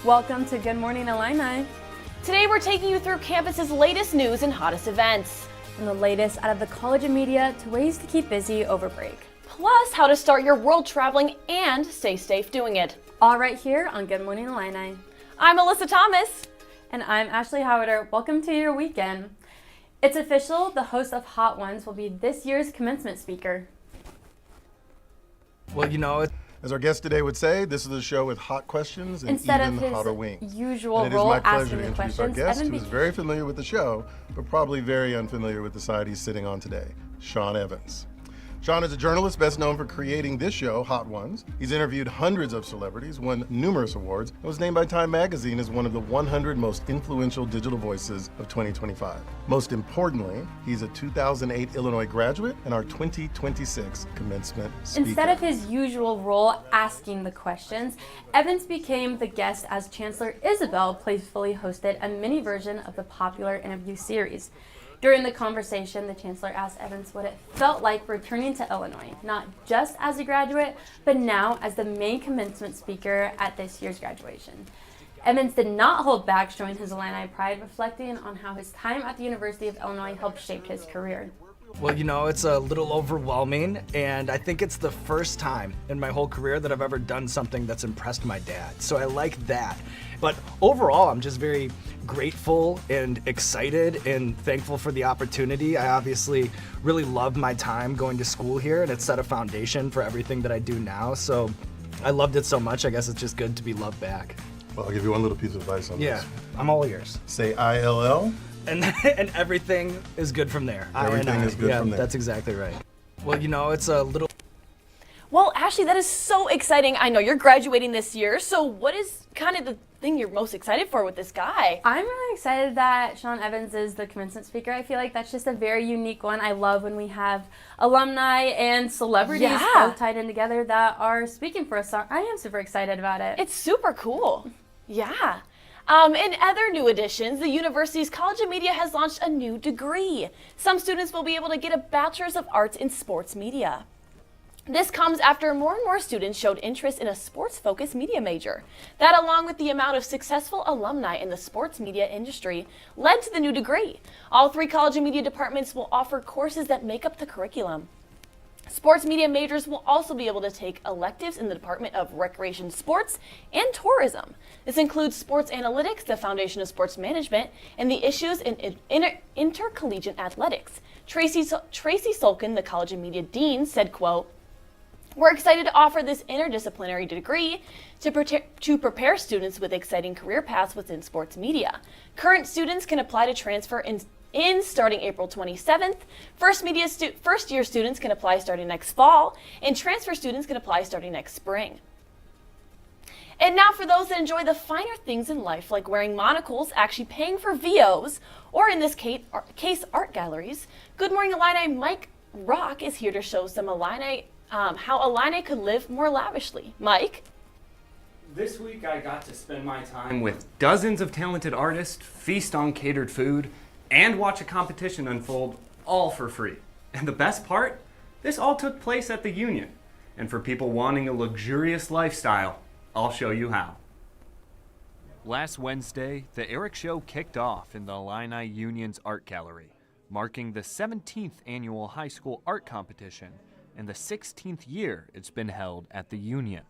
Welcome to Good Morning Illini. Today we're taking you through campus's latest news and hottest events. From the latest out of the College of Media to ways to keep busy over break. Plus, how to start your world traveling and stay safe doing it. All right here on Good Morning Illini. I'm Alyssa Thomas. And I'm Ashley Howarder. Welcome to your weekend. It's official, the host of Hot Ones will be this year's commencement speaker. Well, as our guest today would say, this is a show with hot questions and Instead even of his hotter wings. usual and it role is my pleasure asking to the introduce our questions, guest, Evan who is very familiar with the show, but probably very unfamiliar with the side he's sitting on today, Sean Evans. Sean is a journalist best known for creating this show, Hot Ones. He's interviewed hundreds of celebrities, won numerous awards, and was named by Time magazine as one of the 100 most influential digital voices of 2025. Most importantly, he's a 2008 Illinois graduate and our 2026 commencement speaker. Instead of his usual role asking the questions, Evans became the guest as Chancellor Isabel playfully hosted a mini version of the popular interview series. During the conversation, the Chancellor asked Evans what it felt like returning to Illinois, not just as a graduate, but now as the main commencement speaker at this year's graduation. Evans did not hold back showing his Illini pride, reflecting on how his time at the University of Illinois helped shape his career. Well, it's a little overwhelming, and I think it's the first time in my whole career that I've ever done something that's impressed my dad. So I like that. But overall, I'm just very grateful and excited and thankful for the opportunity. I obviously really love my time going to school here, and it set a foundation for everything that I do now. So I loved it so much, I guess it's just good to be loved back. Well, I'll give you one little piece of advice on this. Yeah, I'm all ears. Say ILL. And everything is good from there. Everything is good from there. That's exactly right. Well, it's a little... Well, Ashley, that is so exciting. I know you're graduating this year, so what is kind of the thing you're most excited for with this guy? I'm really excited that Sean Evans is the commencement speaker. I feel like that's just a very unique one. I love when we have alumni and celebrities both tied in together that are speaking for us. So I am super excited about it. It's super cool. Yeah. In other new additions, the university's College of Media has launched a new degree. Some students will be able to get a Bachelor's of Arts in Sports Media. This comes after more and more students showed interest in a sports-focused media major. That, along with the amount of successful alumni in the sports media industry, led to the new degree. All three College of Media departments will offer courses that make up the curriculum. Sports media majors will also be able to take electives in the Department of Recreation, Sports, and Tourism. This includes sports analytics, the foundation of sports management, and the issues in intercollegiate athletics. Tracy Sulkin, the College of Media dean, said, quote, "We're excited to offer this interdisciplinary degree to prepare students with exciting career paths within sports media. Current students can apply to transfer in starting April 27th. First-year students can apply starting next fall, and transfer students can apply starting next spring." And now for those that enjoy the finer things in life, like wearing monocles, actually paying for VOs, or in this case art galleries, Good Morning Illini Mike Rock is here to show some Illini how Illini could live more lavishly. Mike? This week I got to spend my time with dozens of talented artists, feast on catered food, and watch a competition unfold, all for free. And the best part? This all took place at the Union. And for people wanting a luxurious lifestyle, I'll show you how. Last Wednesday, the Eric Show kicked off in the Illini Union's art gallery, marking the 17th annual high school art competition and the 16th year it's been held at the Union.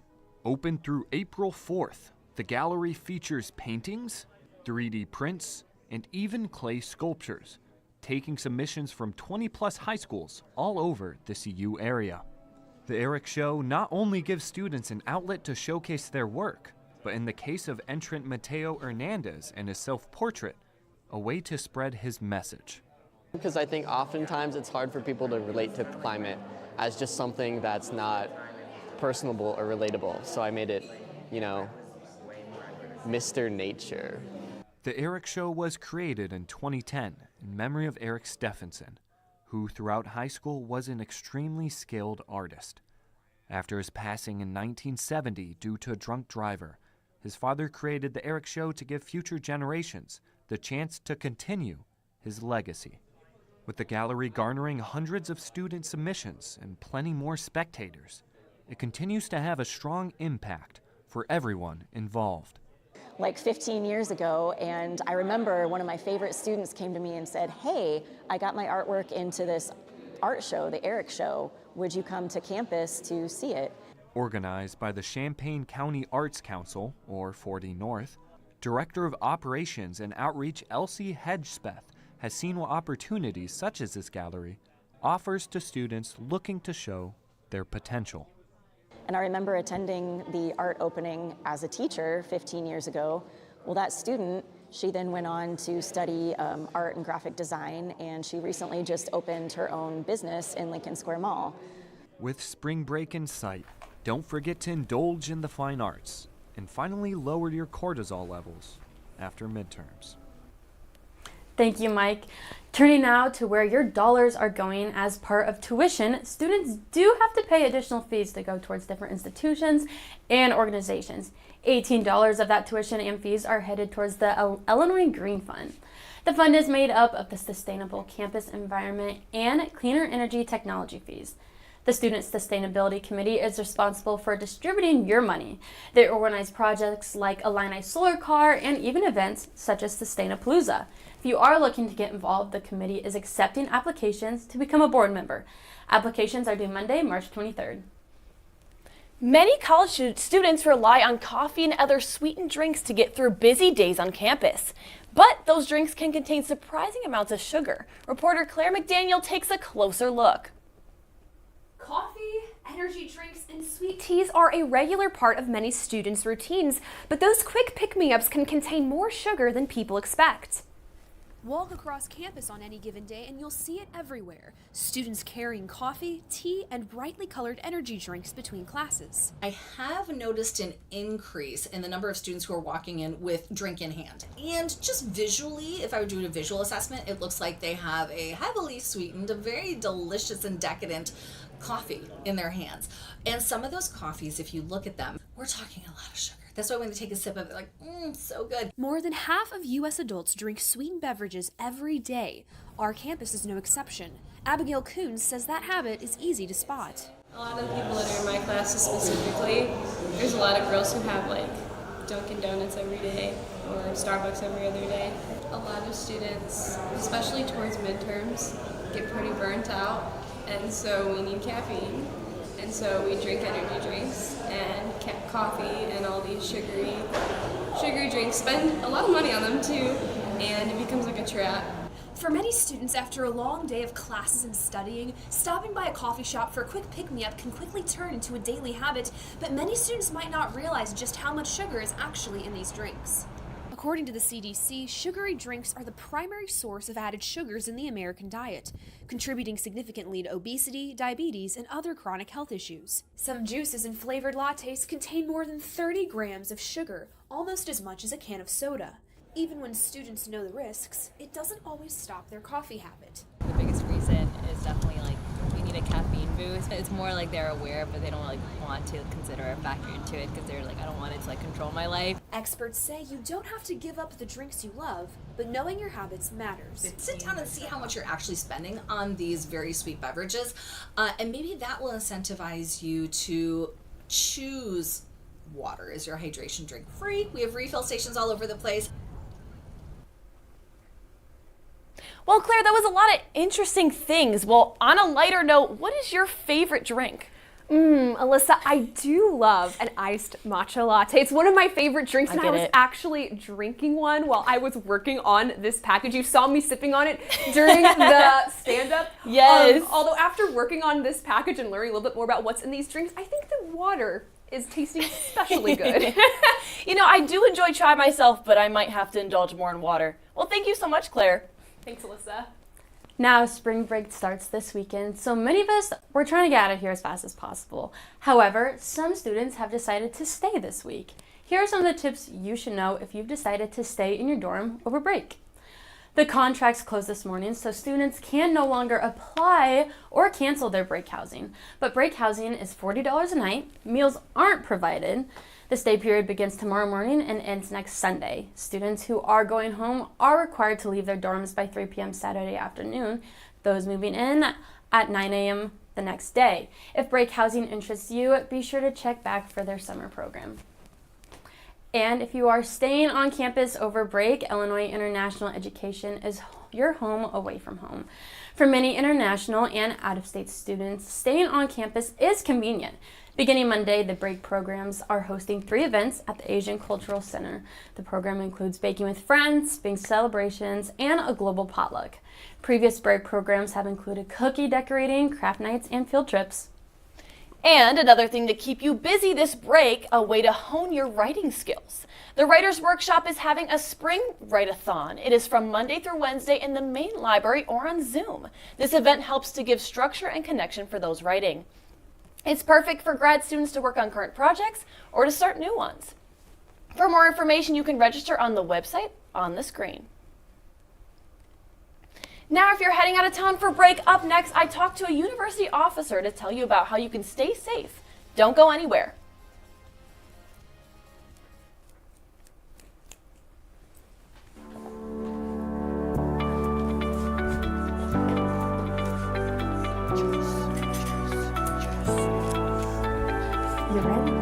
Open through April 4th, the gallery features paintings, 3D prints, and even clay sculptures, taking submissions from 20-plus high schools all over the CU area. The Eric Show not only gives students an outlet to showcase their work, but in the case of entrant Mateo Hernandez and his self-portrait, a way to spread his message. Because I think oftentimes it's hard for people to relate to climate as just something that's not personable or relatable. So I made it, Mr. Nature. The Eric Show was created in 2010 in memory of Eric Stephenson, who throughout high school was an extremely skilled artist. After his passing in 1970 due to a drunk driver, his father created the Eric Show to give future generations the chance to continue his legacy. With the gallery garnering hundreds of student submissions and plenty more spectators, it continues to have a strong impact for everyone involved. like 15 years ago, and I remember one of my favorite students came to me and said, hey, I got my artwork into this art show, the Eric Show. Would you come to campus to see it? Organized by the Champaign County Arts Council, or 4D North, Director of Operations and Outreach Elsie Hedgespeth has seen what opportunities such as this gallery offers to students looking to show their potential. And I remember attending the art opening as a teacher 15 years ago. Well, that student, she then went on to study art and graphic design, and she recently just opened her own business in Lincoln Square Mall. With spring break in sight, don't forget to indulge in the fine arts and finally lower your cortisol levels after midterms. Thank you, Mike. Turning now to where your dollars are going as part of tuition, students do have to pay additional fees to go towards different institutions and organizations. $18 of that tuition and fees are headed towards the Illinois Green Fund. The fund is made up of the Sustainable Campus Environment and Cleaner Energy Technology fees. The Student Sustainability Committee is responsible for distributing your money. They organize projects like Illini Solar Car and even events such as Sustainapalooza. If you are looking to get involved, the committee is accepting applications to become a board member. Applications are due Monday, March 23rd. Many college students rely on coffee and other sweetened drinks to get through busy days on campus. But those drinks can contain surprising amounts of sugar. Reporter Claire McDaniel takes a closer look. Coffee, energy drinks, and sweet teas are a regular part of many students' routines, but those quick pick-me-ups can contain more sugar than people expect. Walk across campus on any given day and you'll see it everywhere. Students carrying coffee, tea, and brightly colored energy drinks between classes. I have noticed an increase in the number of students who are walking in with drink in hand. And just visually, if I were doing a visual assessment, it looks like they have a heavily sweetened, a very delicious and decadent coffee in their hands. And some of those coffees, if you look at them, we're talking a lot of sugar. That's why when they take a sip of it, like, so good. More than half of U.S. adults drink sweetened beverages every day. Our campus is no exception. Abigail Coons says that habit is easy to spot. A lot of the people that are in my classes specifically, there's a lot of girls who have like Dunkin' Donuts every day or Starbucks every other day. A lot of students, especially towards midterms, get pretty burnt out, and so we need caffeine. And so we drink energy drinks and coffee and all these sugary drinks. Spend a lot of money on them too, and it becomes like a trap. For many students, after a long day of classes and studying, stopping by a coffee shop for a quick pick-me-up can quickly turn into a daily habit, but many students might not realize just how much sugar is actually in these drinks. According to the CDC, sugary drinks are the primary source of added sugars in the American diet, contributing significantly to obesity, diabetes, and other chronic health issues. Some juices and flavored lattes contain more than 30 grams of sugar, almost as much as a can of soda. Even when students know the risks, it doesn't always stop their coffee habit. The biggest reason is definitely like we need a caffeine boost. It's more like they're aware, but they don't like want to consider a factor into it because they're like, I don't want it to like control my life. Experts say you don't have to give up the drinks you love, but knowing your habits matters. Sit down and see how much you're actually spending on these very sweet beverages, and maybe that will incentivize you to choose water as your hydration drink. Free. We have refill stations all over the place. Well, Claire, that was a lot of interesting things. Well, on a lighter note, what is your favorite drink? Alyssa, I do love an iced matcha latte. It's one of my favorite drinks, and I was actually drinking one while I was working on this package. You saw me sipping on it during the stand-up. Yes. Although after working on this package and learning a little bit more about what's in these drinks, I think the water is tasting especially good. You know, I do enjoy chai myself, but I might have to indulge more in water. Well, thank you so much, Claire. Thanks, Alyssa. Now, spring break starts this weekend, so many of us, we're trying to get out of here as fast as possible. However, some students have decided to stay this week. Here are some of the tips you should know if you've decided to stay in your dorm over break. The contracts closed this morning, so students can no longer apply or cancel their break housing. But break housing is $40 a night. Meals aren't provided. The stay period begins tomorrow morning and ends next Sunday. Students who are going home are required to leave their dorms by 3 p.m. Saturday afternoon. Those moving in at 9 a.m. the next day. If break housing interests you, be sure to check back for their summer program. And if you are staying on campus over break, Illinois International Education is your home away from home. For many international and out-of-state students, staying on campus is convenient. Beginning Monday, the break programs are hosting 3 events at the Asian Cultural Center. The program includes baking with friends, big celebrations, and a global potluck. Previous break programs have included cookie decorating, craft nights, and field trips. And another thing to keep you busy this break, a way to hone your writing skills. The Writers Workshop is having a spring write-a-thon. It is from Monday through Wednesday in the main library or on Zoom. This event helps to give structure and connection for those writing. It's perfect for grad students to work on current projects or to start new ones. For more information, you can register on the website on the screen. Now, if you're heading out of town for break, up next, I talked to a university officer to tell you about how you can stay safe. Don't go anywhere. You ready?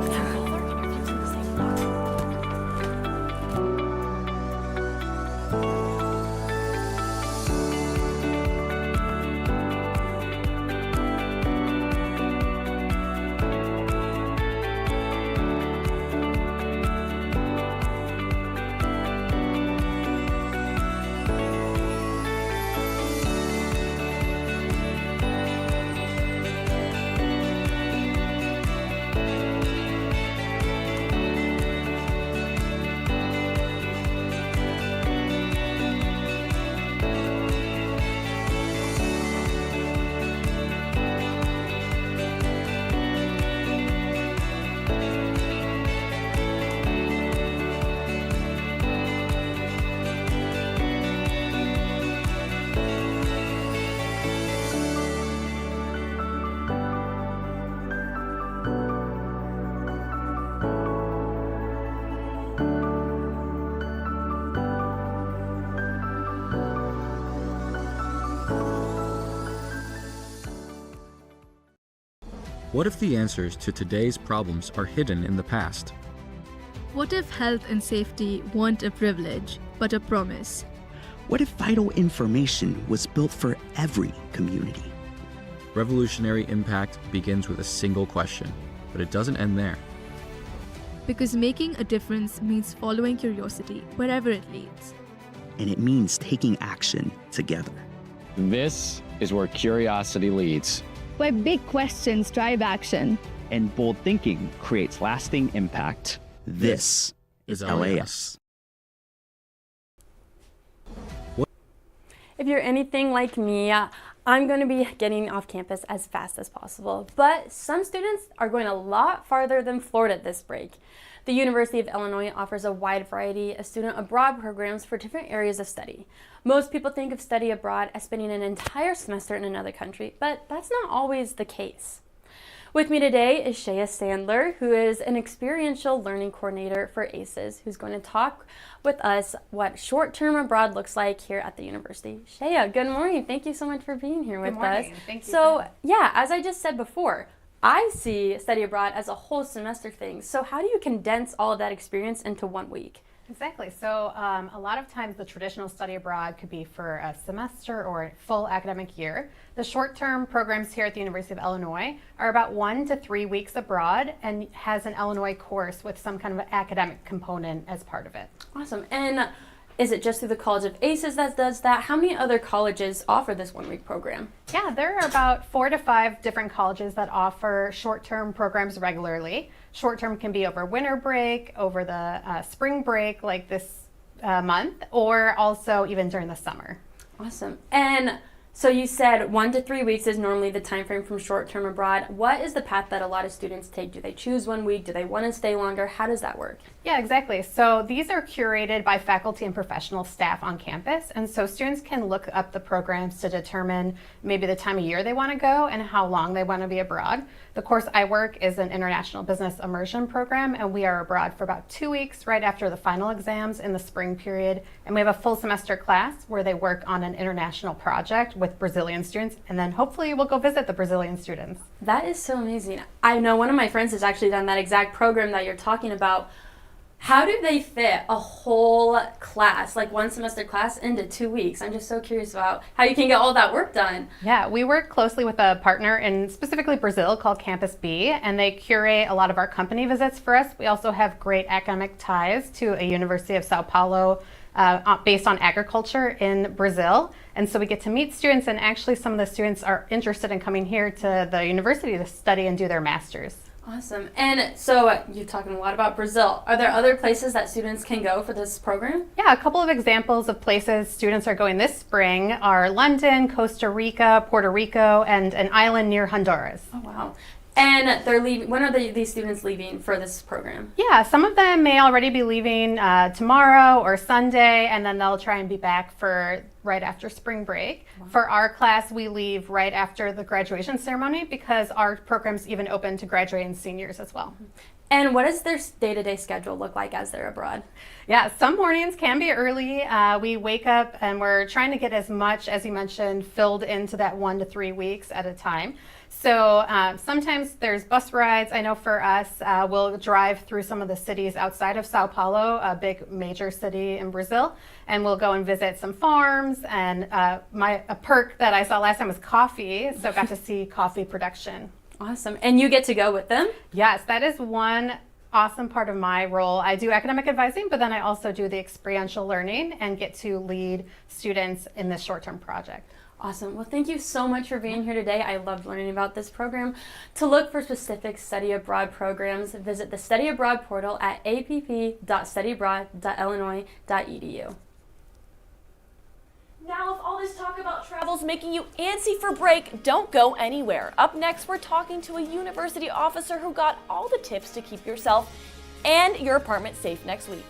What if the answers to today's problems are hidden in the past? What if health and safety weren't a privilege, but a promise? What if vital information was built for every community? Revolutionary impact begins with a single question, but it doesn't end there. Because making a difference means following curiosity wherever it leads. And it means taking action together. This is where curiosity leads. Where big questions drive action. And bold thinking creates lasting impact. This is LAS. If you're anything like me, I'm going to be getting off campus as fast as possible. But some students are going a lot farther than Florida this break. The University of Illinois offers a wide variety of student abroad programs for different areas of study. Most people think of study abroad as spending an entire semester in another country, but that's not always the case. With me today is Shea Sandler, who is an experiential learning coordinator for ACES, who's going to talk with us what short-term abroad looks like here at the university. Shea, good morning. Thank you so much for being here with us. Thank you. So, yeah, as I just said before, I see study abroad as a whole semester thing. So how do you condense all of that experience into 1 week? Exactly. So a lot of times the traditional study abroad could be for a semester or a full academic year. The short-term programs here at the University of Illinois are about 1 to 3 weeks abroad and has an Illinois course with some kind of an academic component as part of it. Awesome. And is it just through the College of ACES that does that? How many other colleges offer this 1 week program? Yeah, there are about 4 to 5 different colleges that offer short-term programs regularly. Short-term can be over winter break, over the spring break like this month, or also even during the summer. Awesome. And so you said 1 to 3 weeks is normally the time frame from short-term abroad. What is the path that a lot of students take? Do they choose 1 week? Do they want to stay longer? How does that work? Yeah, exactly. So these are curated by faculty and professional staff on campus. And so students can look up the programs to determine maybe the time of year they want to go and how long they want to be abroad. The course I work is an international business immersion program, and we are abroad for about 2 weeks right after the final exams in the spring period. And we have a full semester class where they work on an international project with Brazilian students, and then hopefully we'll go visit the Brazilian students. That is so amazing. I know one of my friends has actually done that exact program that you're talking about. How do they fit a whole class, like one semester class, into 2 weeks? I'm just so curious about how you can get all that work done. Yeah, we work closely with a partner in specifically Brazil called Campus B, and they curate a lot of our company visits for us. We also have great academic ties to a University of Sao Paulo based on agriculture in Brazil. And so we get to meet students, and actually some of the students are interested in coming here to the university to study and do their master's. Awesome. And so you're talking a lot about Brazil. Are there other places that students can go for this program? Yeah, a couple of examples of places students are going this spring are London, Costa Rica, Puerto Rico, and an island near Honduras. Oh, wow. And they're leaving. When are these students leaving for this program? Yeah, some of them may already be leaving tomorrow or Sunday, and then they'll try and be back for right after spring break. Wow. For our class, we leave right after the graduation ceremony because our program's even open to graduating seniors as well. And what does their day-to-day schedule look like as they're abroad? Yeah, some mornings can be early. We wake up and we're trying to get as much, as you mentioned, filled into that 1 to 3 weeks at a time. So sometimes there's bus rides. I know for us, we'll drive through some of the cities outside of Sao Paulo, a big major city in Brazil, and we'll go and visit some farms. And a perk that I saw last time was coffee, so got to see coffee production. Awesome. And you get to go with them? Yes, that is one awesome part of my role. I do academic advising, but then I also do the experiential learning and get to lead students in this short-term project. Awesome. Well, thank you so much for being here today. I loved learning about this program. To look for specific study abroad programs, visit the Study Abroad portal at app.studyabroad.illinois.edu. Now, if all this talk about travel is making you antsy for break, don't go anywhere. Up next, we're talking to a university officer who got all the tips to keep yourself and your apartment safe next week.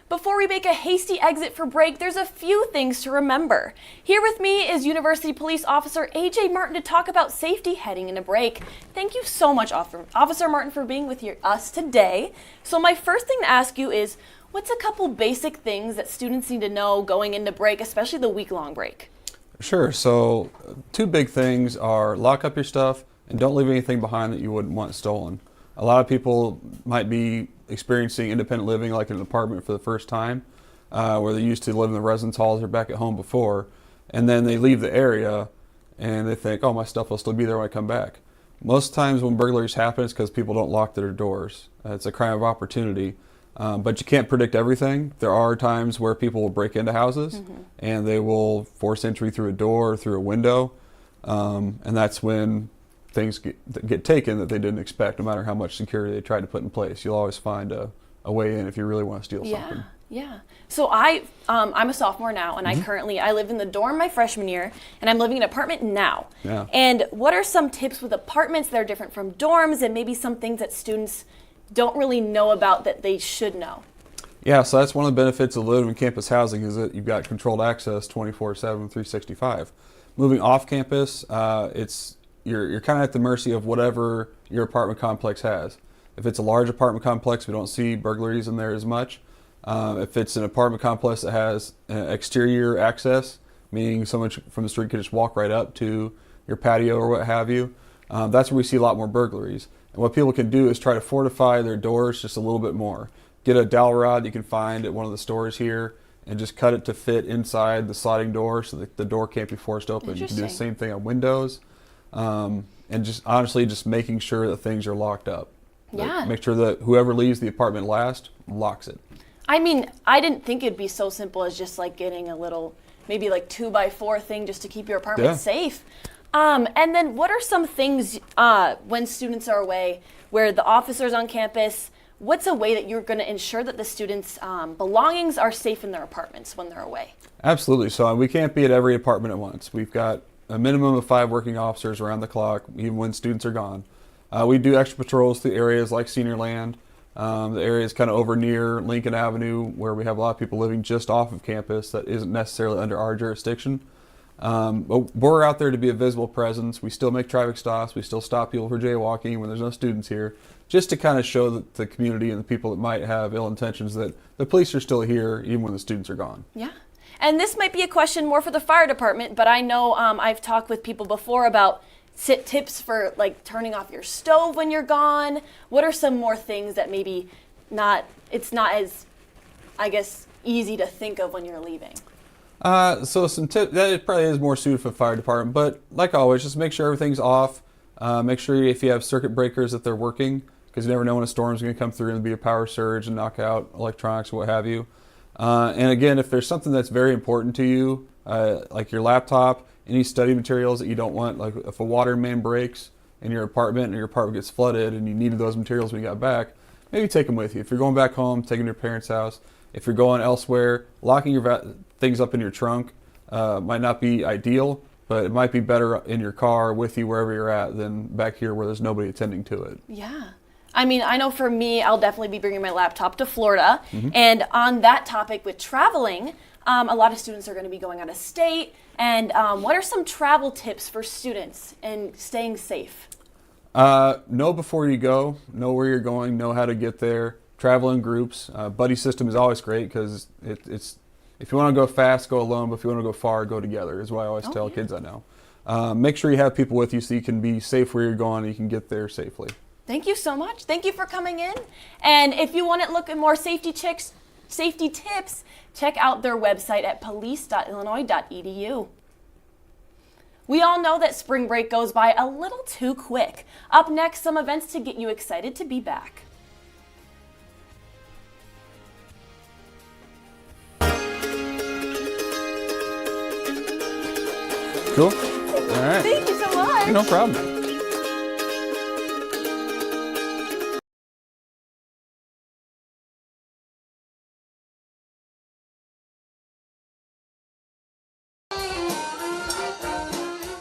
Before we make a hasty exit for break, there's a few things to remember. Here with me is University Police Officer AJ Martin to talk about safety heading into break. Thank you so much, Officer Martin, for being with us today. So my first thing to ask you is, what's a couple basic things that students need to know going into break, especially the week-long break? Sure. So two big things are lock up your stuff and don't leave anything behind that you wouldn't want stolen. A lot of people might be experiencing independent living like in an apartment for the first time, where they used to live in the residence halls or back at home before, and then they leave the area and they think, oh, my stuff will still be there when I come back. Most times when burglaries happen, it's because people don't lock their doors. It's a crime of opportunity. But you can't predict everything. There are times where people will break into houses and they will force entry through a door or through a window. And that's when things get taken that they didn't expect, no matter how much security they tried to put in place. You'll always find a way in if you really want to steal something. Yeah. So I'm a sophomore now, and I live in the dorm my freshman year, and I'm living in an apartment now. Yeah. And what are some tips with apartments that are different from dorms, and maybe some things that students don't really know about that they should know? Yeah, so that's one of the benefits of living in campus housing is that you've got controlled access 24/7, 365. Moving off campus, you're kind of at the mercy of whatever your apartment complex has. If it's a large apartment complex, we don't see burglaries in there as much. If it's an apartment complex that has exterior access, meaning someone from the street can just walk right up to your patio or what have you, that's where we see a lot more burglaries. And what people can do is try to fortify their doors just a little bit more. Get a dowel rod you can find at one of the stores here and just cut it to fit inside the sliding door so that the door can't be forced open. You can do the same thing on windows. And just honestly just making sure that things are locked up. Yeah. Make sure that whoever leaves the apartment last locks it. I mean, I didn't think it'd be so simple as just like getting a little, maybe like 2x4 thing just to keep your apartment safe. And then what are some things when students are away where the officers on campus, what's a way that you're going to ensure that the students' belongings are safe in their apartments when they're away? Absolutely. So we can't be at every apartment at once. We've got a minimum of 5 working officers around the clock, even when students are gone. We do extra patrols through areas like Senior Land, the areas kind of over near Lincoln Avenue where we have a lot of people living just off of campus that isn't necessarily under our jurisdiction. But we're out there to be a visible presence. We still make traffic stops. We still stop people for jaywalking when there's no students here, just to kind of show the community and the people that might have ill intentions that the police are still here even when the students are gone. Yeah. And this might be a question more for the fire department, but I know I've talked with people before about tips for like turning off your stove when you're gone. What are some more things that maybe it's not as, I guess, easy to think of when you're leaving? So some tip that it probably is more suited for the fire department, but like always, just make sure everything's off. Make sure if you have circuit breakers that they're working, because you never know when a storm's going to come through and be a power surge and knock out electronics or what have you. And again, if there's something that's very important to you, like your laptop, any study materials that you don't want, like if a water main breaks in your apartment and your apartment gets flooded and you needed those materials when you got back, maybe take them with you. If you're going back home, take them to your parents' house. If you're going elsewhere, locking your things up in your trunk might not be ideal, but it might be better in your car with you wherever you're at than back here where there's nobody attending to it. Yeah. I mean, I know for me, I'll definitely be bringing my laptop to Florida. And on that topic with traveling, a lot of students are going to be going out of state. And what are some travel tips for students and staying safe? Know before you go, know where you're going, know how to get there. Travel in groups. Buddy system is always great because it's if you want to go fast, go alone, but if you want to go far, go together is what I always tell kids I know. Make sure you have people with you so you can be safe where you're going and you can get there safely. Thank you so much. Thank you for coming in. And if you want to look at more safety tips, check out their website at police.illinois.edu. We all know that spring break goes by a little too quick. Up next, some events to get you excited to be back. Cool. All right. Thank you so much. No problem.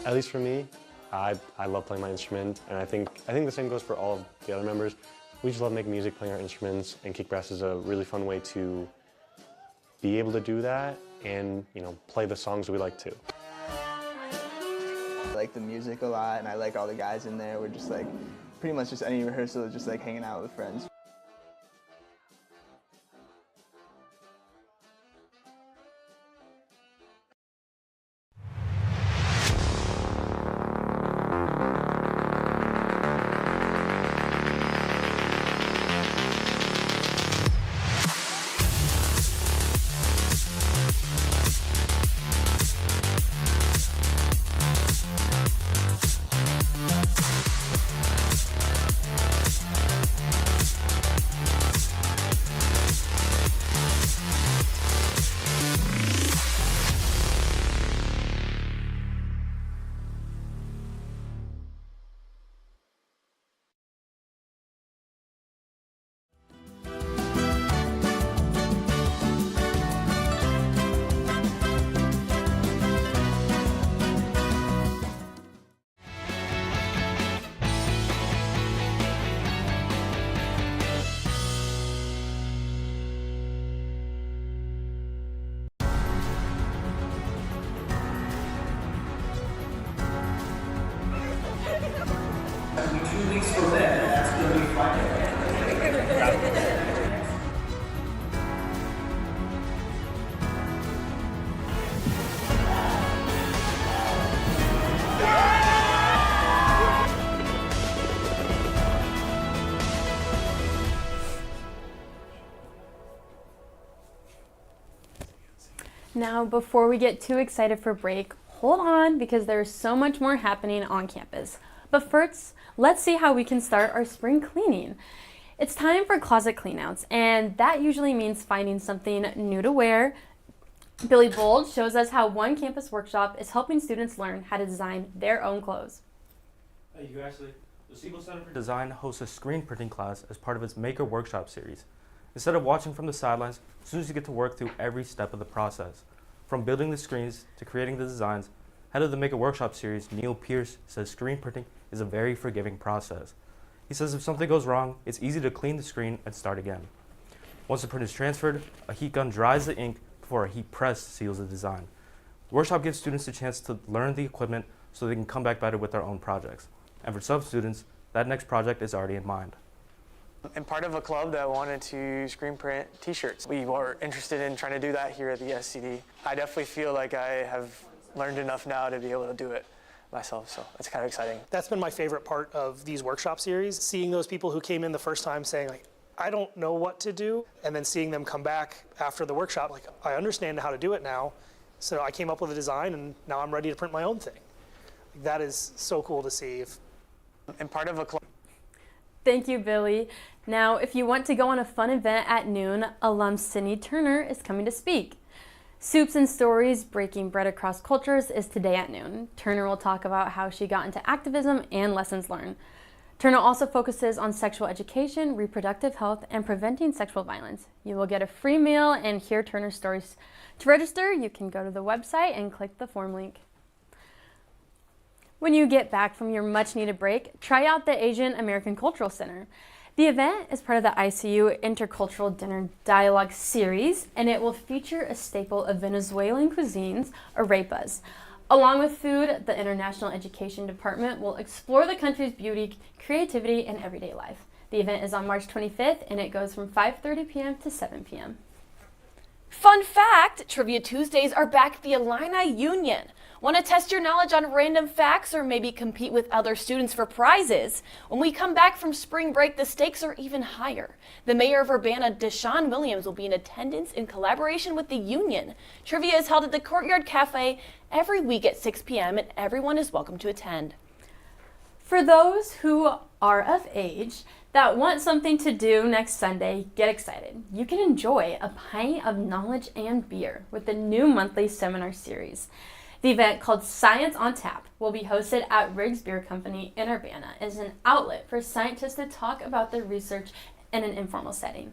At least for me, I love playing my instrument, and I think the same goes for all of the other members. We just love making music, playing our instruments, and kick brass is a really fun way to be able to do that and, you know, play the songs we like too. I like the music a lot, and I like all the guys in there. We're just like, pretty much just any rehearsal, just like hanging out with friends. Now, before we get too excited for break, hold on because there's so much more happening on campus. But first, let's see how we can start our spring cleaning. It's time for closet cleanouts, and that usually means finding something new to wear. Billy Bold shows us how one campus workshop is helping students learn how to design their own clothes. Hey, you Ashley. The Siebel Center for Design hosts a screen printing class as part of its Maker Workshop series. Instead of watching from the sidelines, students get to work through every step of the process. From building the screens to creating the designs, head of the Maker Workshop series, Neil Pierce, says screen printing is a very forgiving process. He says if something goes wrong, it's easy to clean the screen and start again. Once the print is transferred, a heat gun dries the ink before a heat press seals the design. The workshop gives students a chance to learn the equipment so they can come back better with their own projects. And for some students, that next project is already in mind. I'm part of a club that wanted to screen print t-shirts. We were interested in trying to do that here at the SCD. I definitely feel like I have learned enough now to be able to do it myself, so it's kind of exciting. That's been my favorite part of these workshop series, seeing those people who came in the first time saying, like, I don't know what to do, and then seeing them come back after the workshop, like, I understand how to do it now, so I came up with a design, and now I'm ready to print my own thing. That is so cool to see. I'm part of a club. Thank you, Billy. Now, if you want to go on a fun event at noon, alum Sydney Turner is coming to speak. Soups and Stories, Breaking Bread Across Cultures is today at noon. Turner will talk about how she got into activism and lessons learned. Turner also focuses on sexual education, reproductive health, and preventing sexual violence. You will get a free meal and hear Turner's stories. To register, you can go to the website and click the form link. When you get back from your much-needed break, try out the Asian American Cultural Center. The event is part of the ICU Intercultural Dinner Dialogue series, and it will feature a staple of Venezuelan cuisines, arepas. Along with food, the International Education Department will explore the country's beauty, creativity, and everyday life. The event is on March 25th, and it goes from 5:30 p.m. to 7 p.m. Fun fact, Trivia Tuesdays are back at the Illini Union. Want to test your knowledge on random facts or maybe compete with other students for prizes? When we come back from spring break, the stakes are even higher. The mayor of Urbana, Deshaun Williams, will be in attendance in collaboration with the union. Trivia is held at the Courtyard Cafe every week at 6 p.m. and everyone is welcome to attend. For those who are of age that want something to do next Sunday, get excited. You can enjoy a pint of knowledge and beer with the new monthly seminar series. The event, called Science on Tap, will be hosted at Riggs Beer Company in Urbana as an outlet for scientists to talk about their research in an informal setting.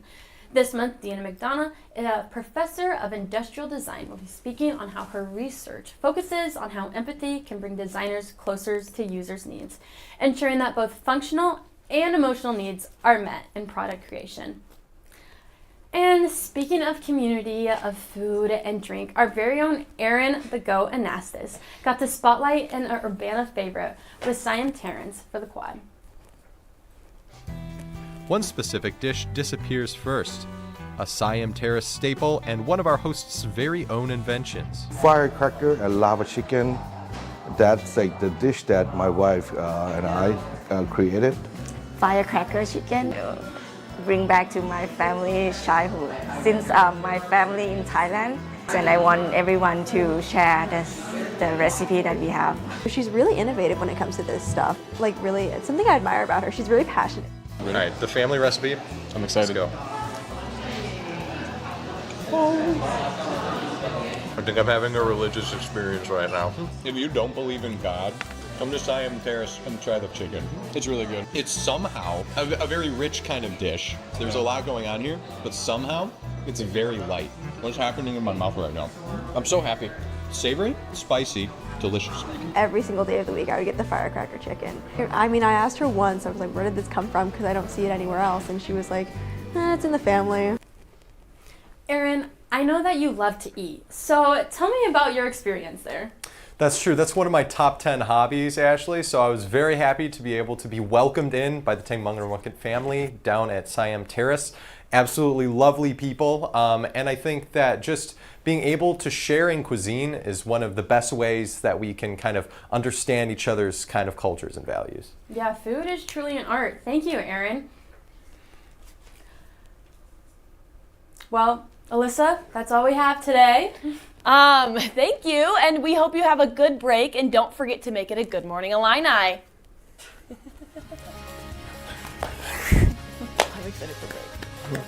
This month, Deanna McDonough, a professor of industrial design, will be speaking on how her research focuses on how empathy can bring designers closer to users' needs, ensuring that both functional and emotional needs are met in product creation. And speaking of community, of food and drink, our very own Aaron the Goat Anastas got the spotlight in an Urbana favorite with Siam Terrence for the quad. One specific dish disappears first, a Siam Terrace staple and one of our hosts' very own inventions. Firecracker and lava chicken, that's like the dish that my wife and I created. Firecracker chicken bring back to my family's childhood since my family in Thailand, and I want everyone to share the recipe that we have. She's really innovative when it comes to this stuff. Like really, it's something I admire about her. She's really passionate. All right, the family recipe. I'm excited to go. I think I'm having a religious experience right now. If you don't believe in God, come to Siam Terrace and try the chicken. It's really good. It's somehow a very rich kind of dish. There's a lot going on here, but somehow it's very light. What's happening in my mouth right now? I'm so happy. Savory, spicy, delicious. Every single day of the week, I would get the firecracker chicken. I mean, I asked her once, I was like, where did this come from? Because I don't see it anywhere else. And she was like, it's in the family. Aaron, I know that you love to eat, so tell me about your experience there. That's true. That's one of my top 10 hobbies, Ashley. So I was very happy to be able to be welcomed in by the Tengmangarwunkit family down at Siam Terrace. Absolutely lovely people. And I think that just being able to share in cuisine is one of the best ways that we can kind of understand each other's kind of cultures and values. Yeah, food is truly an art. Thank you, Aaron. Well, Alyssa, that's all we have today. Thank you, and we hope you have a good break, and don't forget to make it a Good Morning Illini. I'm excited for break.